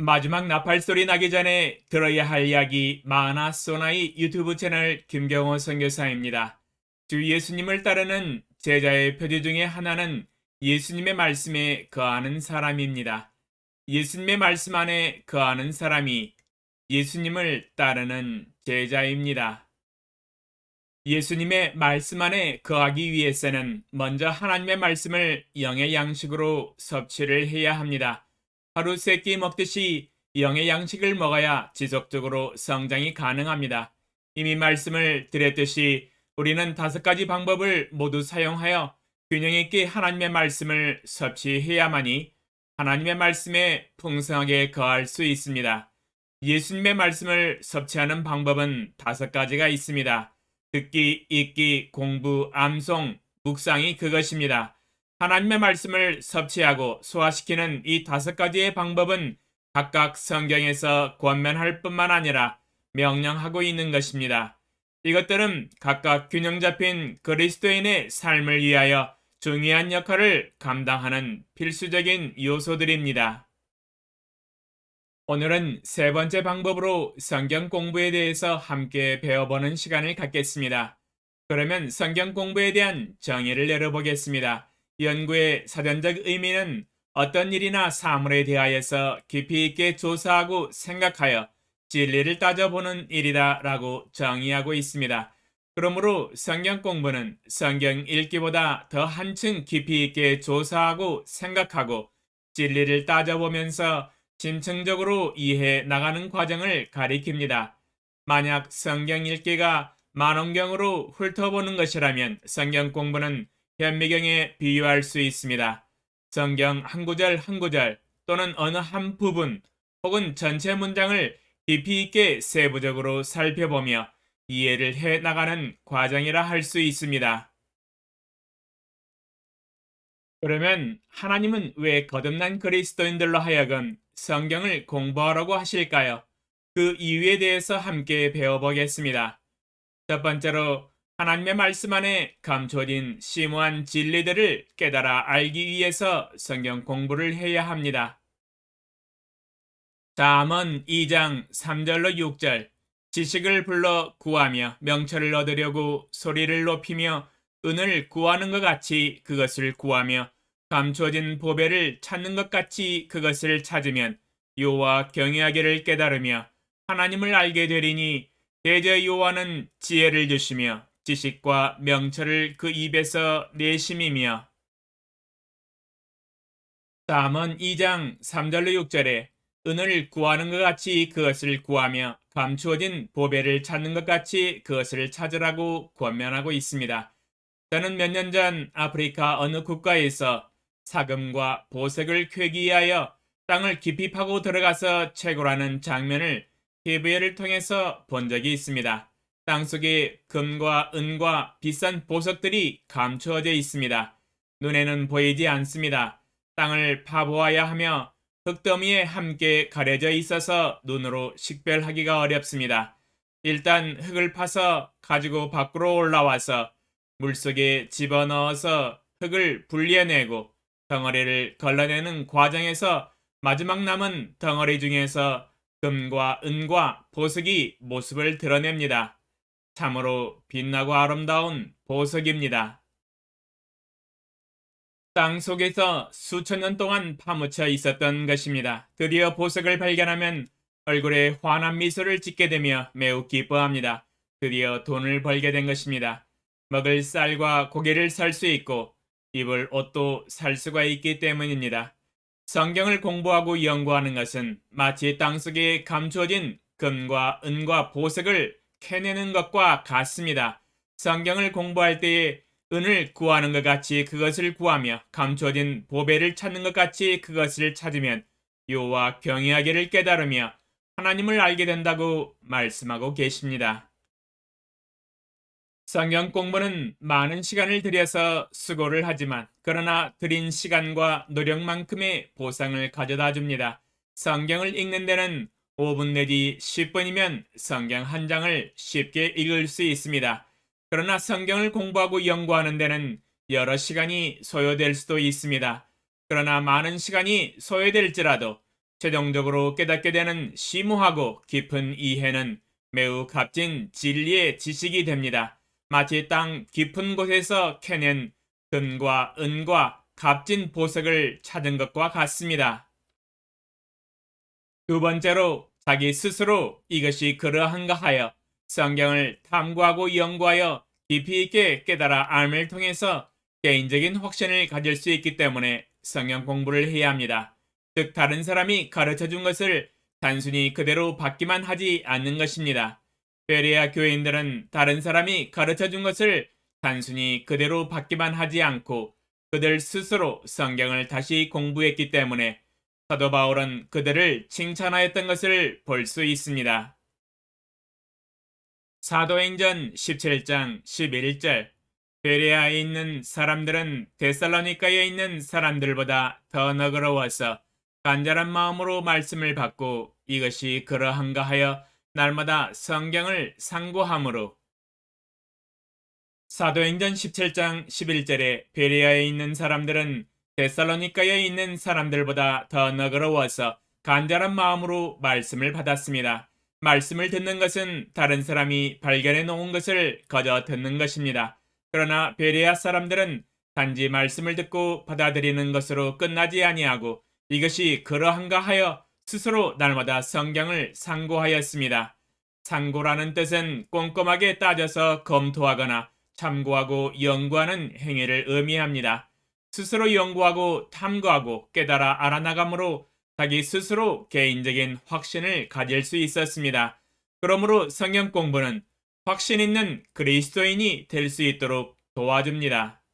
마지막 나팔 소리 나기 전에 들어야 할 이야기 마하나 소나이 유튜브 채널 김경호 선교사입니다. 주 예수님을 따르는 제자의 표지 중에 하나는 예수님의 말씀에 거하는 사람입니다. 예수님의 말씀 안에 거하는 사람이 예수님을 따르는 제자입니다. 예수님의 말씀 안에 거하기 위해서는 먼저 하나님의 말씀을 영의 양식으로 섭취를 해야 합니다. 하루 세 끼 먹듯이 영의 양식을 먹어야 지속적으로 성장이 가능합니다. 이미 말씀을 드렸듯이 우리는 5가지 방법을 모두 사용하여 균형 있게 하나님의 말씀을 섭취해야만이 하나님의 말씀에 풍성하게 거할 수 있습니다. 예수님의 말씀을 섭취하는 방법은 5가지가 있습니다. 듣기, 읽기, 공부, 암송, 묵상이 그것입니다. 하나님의 말씀을 섭취하고 소화시키는 이 5가지의 방법은 각각 성경에서 권면할 뿐만 아니라 명령하고 있는 것입니다. 이것들은 각각 균형 잡힌 그리스도인의 삶을 위하여 중요한 역할을 감당하는 필수적인 요소들입니다. 오늘은 3번째 방법으로 성경 공부에 대해서 함께 배워보는 시간을 갖겠습니다. 그러면 성경 공부에 대한 정의를 내려보겠습니다. 연구의 사전적 의미는 어떤 일이나 사물에 대하여서 깊이 있게 조사하고 생각하여 진리를 따져보는 일이다 라고 정의하고 있습니다. 그러므로 성경 공부는 성경 읽기보다 더 한층 깊이 있게 조사하고 생각하고 진리를 따져보면서 심층적으로 이해해 나가는 과정을 가리킵니다. 만약 성경 읽기가 만원경으로 훑어보는 것이라면 성경 공부는 현미경에 비유할 수 있습니다. 성경 한 구절 한 구절 또는 어느 한 부분 혹은 전체 문장을 깊이 있게 세부적으로 살펴보며 이해를 해 나가는 과정이라 할 수 있습니다. 그러면 하나님은 왜 거듭난 그리스도인들로 하여금 성경을 공부하라고 하실까요? 그 이유에 대해서 함께 배워보겠습니다. 첫 번째로 하나님의 말씀 안에 감춰진 심오한 진리들을 깨달아 알기 위해서 성경 공부를 해야 합니다. 잠언 2장 3절로 6절 지식을 불러 구하며 명철을 얻으려고 소리를 높이며 은을 구하는 것 같이 그것을 구하며 감추어진 보배를 찾는 것 같이 그것을 찾으면 여호와 경외하기를 깨달으며 하나님을 알게 되리니 대저 여호와는 지혜를 주시며 지식과 명철을 그 입에서 내심이며. 잠언 2장 3절로 6절에 은을 구하는 것 같이 그것을 구하며 감추어진 보배를 찾는 것 같이 그것을 찾으라고 권면하고 있습니다. 저는 몇 년 전 아프리카 어느 국가에서 사금과 보석을 캐기 위하여 땅을 깊이 파고 들어가서 채굴하는 장면을 TV를 통해서 본 적이 있습니다. 땅속에 금과 은과 비싼 보석들이 감추어져 있습니다. 눈에는 보이지 않습니다. 땅을 파보아야 하며 흙더미에 함께 가려져 있어서 눈으로 식별하기가 어렵습니다. 일단 흙을 파서 가지고 밖으로 올라와서 물속에 집어넣어서 흙을 분리해내고 덩어리를 걸러내는 과정에서 마지막 남은 덩어리 중에서 금과 은과 보석이 모습을 드러냅니다. 참으로 빛나고 아름다운 보석입니다. 땅 속에서 수천 년 동안 파묻혀 있었던 것입니다. 드디어 보석을 발견하면 얼굴에 환한 미소를 짓게 되며 매우 기뻐합니다. 드디어 돈을 벌게 된 것입니다. 먹을 쌀과 고기를 살 수 있고 입을 옷도 살 수가 있기 때문입니다. 성경을 공부하고 연구하는 것은 마치 땅속에 감추어진 금과 은과 보석을 캐내는 것과 같습니다. 성경을 공부할 때에 은을 구하는 것 같이 그것을 구하며 감춰진 보배를 찾는 것 같이 그것을 찾으면 여호와 경외하기를 깨달으며 하나님을 알게 된다고 말씀하고 계십니다. 성경 공부는 많은 시간을 들여서 수고를 하지만 그러나 들인 시간과 노력만큼의 보상을 가져다 줍니다. 성경을 읽는 데는 5분 내지 10분이면 성경 한 장을 쉽게 읽을 수 있습니다. 그러나 성경을 공부하고 연구하는 데는 여러 시간이 소요될 수도 있습니다. 그러나 많은 시간이 소요될지라도 최종적으로 깨닫게 되는 심오하고 깊은 이해는 매우 값진 진리의 지식이 됩니다. 마치 땅 깊은 곳에서 캐낸 금과 은과 값진 보석을 찾은 것과 같습니다. 두 번째로 자기 스스로 이것이 그러한가 하여 성경을 탐구하고 연구하여 깊이 있게 깨달아 알을 통해서 개인적인 확신을 가질 수 있기 때문에 성경 공부를 해야 합니다. 즉 다른 사람이 가르쳐 준 것을 단순히 그대로 받기만 하지 않는 것입니다. 베레아 교인들은 다른 사람이 가르쳐 준 것을 단순히 그대로 받기만 하지 않고 그들 스스로 성경을 다시 공부했기 때문에 사도 바울은 그들을 칭찬하였던 것을 볼 수 있습니다. 사도행전 17장 11절 베레아에 있는 사람들은 데살로니가에 있는 사람들보다 더 너그러워서 간절한 마음으로 말씀을 받고 이것이 그러한가 하여 날마다 성경을 상고하므로. 사도행전 17장 11절에 베레아에 있는 사람들은 데살로니가에 있는 사람들보다 더 너그러워서 간절한 마음으로 말씀을 받았습니다. 말씀을 듣는 것은 다른 사람이 발견해 놓은 것을 거저 듣는 것입니다. 그러나 베레아 사람들은 단지 말씀을 듣고 받아들이는 것으로 끝나지 아니하고 이것이 그러한가 하여 스스로 날마다 성경을 상고하였습니다. 상고라는 뜻은 꼼꼼하게 따져서 검토하거나 참고하고 연구하는 행위를 의미합니다. 스스로 연구하고 탐구하고 깨달아 알아나감으로 자기 스스로 개인적인 확신을 가질 수 있었습니다. 그러므로 성경 공부는 확신 있는 그리스도인이 될 수 있도록 도와줍니다.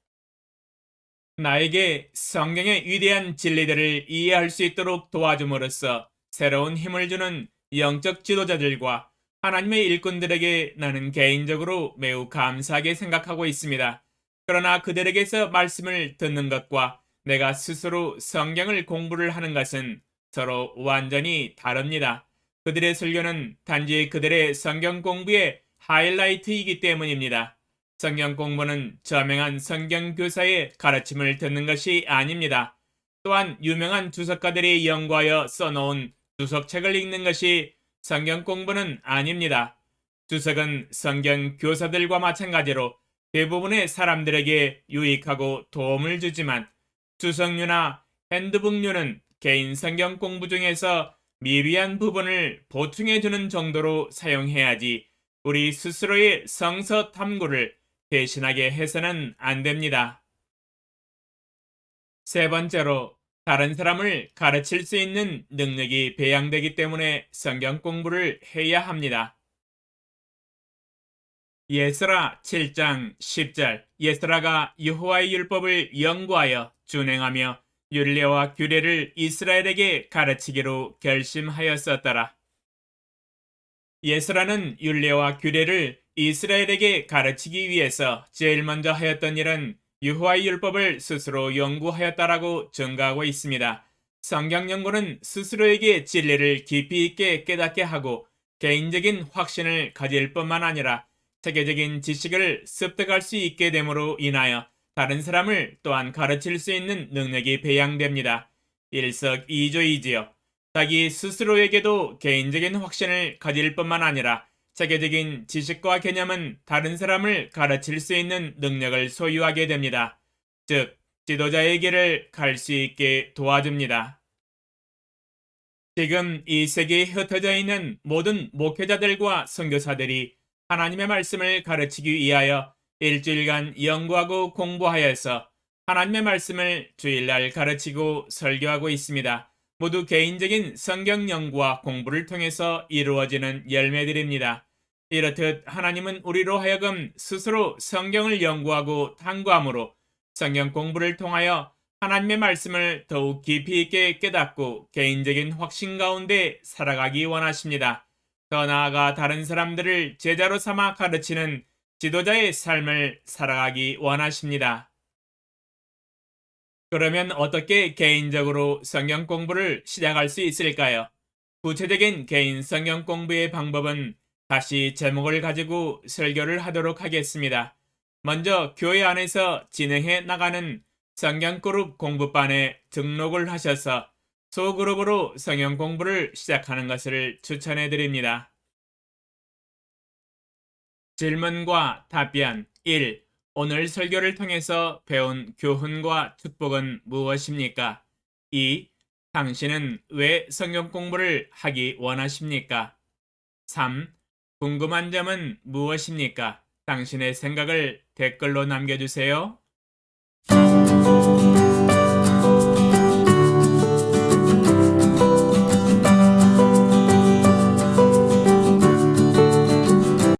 나에게 성경의 위대한 진리들을 이해할 수 있도록 도와줌으로써 새로운 힘을 주는 영적 지도자들과 하나님의 일꾼들에게 나는 개인적으로 매우 감사하게 생각하고 있습니다. 그러나 그들에게서 말씀을 듣는 것과 내가 스스로 성경을 공부를 하는 것은 서로 완전히 다릅니다. 그들의 설교는 단지 그들의 성경 공부의 하이라이트이기 때문입니다. 성경 공부는 저명한 성경 교사의 가르침을 듣는 것이 아닙니다. 또한 유명한 주석가들이 연구하여 써놓은 주석책을 읽는 것이 성경 공부는 아닙니다. 주석은 성경 교사들과 마찬가지로 대부분의 사람들에게 유익하고 도움을 주지만 주석류나 핸드북류는 개인 성경 공부 중에서 미비한 부분을 보충해주는 정도로 사용해야지 우리 스스로의 성서 탐구를 대신하게 해서는 안 됩니다. 세 번째로 다른 사람을 가르칠 수 있는 능력이 배양되기 때문에 성경 공부를 해야 합니다. 예스라 7장 10절 예스라가 여호와의 율법을 연구하여 준행하며 율례와 규례를 이스라엘에게 가르치기로 결심하였었더라. 예스라는 율례와 규례를 이스라엘에게 가르치기 위해서 제일 먼저 하였던 일은 여호와의 율법을 스스로 연구하였다라고 증거하고 있습니다. 성경 연구는 스스로에게 진리를 깊이 있게 깨닫게 하고 개인적인 확신을 가질 뿐만 아니라 세계적인 지식을 습득할 수 있게 됨으로 인하여 다른 사람을 또한 가르칠 수 있는 능력이 배양됩니다. 일석이조이지요. 자기 스스로에게도 개인적인 확신을 가질 뿐만 아니라 세계적인 지식과 개념은 다른 사람을 가르칠 수 있는 능력을 소유하게 됩니다. 즉, 지도자의 길을 갈 수 있게 도와줍니다. 지금 이 세계에 흩어져 있는 모든 목회자들과 선교사들이 하나님의 말씀을 가르치기 위하여 일주일간 연구하고 공부하여서 하나님의 말씀을 주일날 가르치고 설교하고 있습니다. 모두 개인적인 성경 연구와 공부를 통해서 이루어지는 열매들입니다. 이렇듯 하나님은 우리로 하여금 스스로 성경을 연구하고 탐구함으로 성경 공부를 통하여 하나님의 말씀을 더욱 깊이 있게 깨닫고 개인적인 확신 가운데 살아가기 원하십니다. 더 나아가 다른 사람들을 제자로 삼아 가르치는 지도자의 삶을 살아가기 원하십니다. 그러면 어떻게 개인적으로 성경 공부를 시작할 수 있을까요? 구체적인 개인 성경 공부의 방법은 다시 제목을 가지고 설교를 하도록 하겠습니다. 먼저 교회 안에서 진행해 나가는 성경그룹 공부반에 등록을 하셔서 소그룹으로 성경 공부를 시작하는 것을 추천해 드립니다. 질문과 답변 1. 오늘 설교를 통해서 배운 교훈과 축복은 무엇입니까? 2. 당신은 왜 성경 공부를 하기 원하십니까? 3. 궁금한 점은 무엇입니까? 당신의 생각을 댓글로 남겨주세요.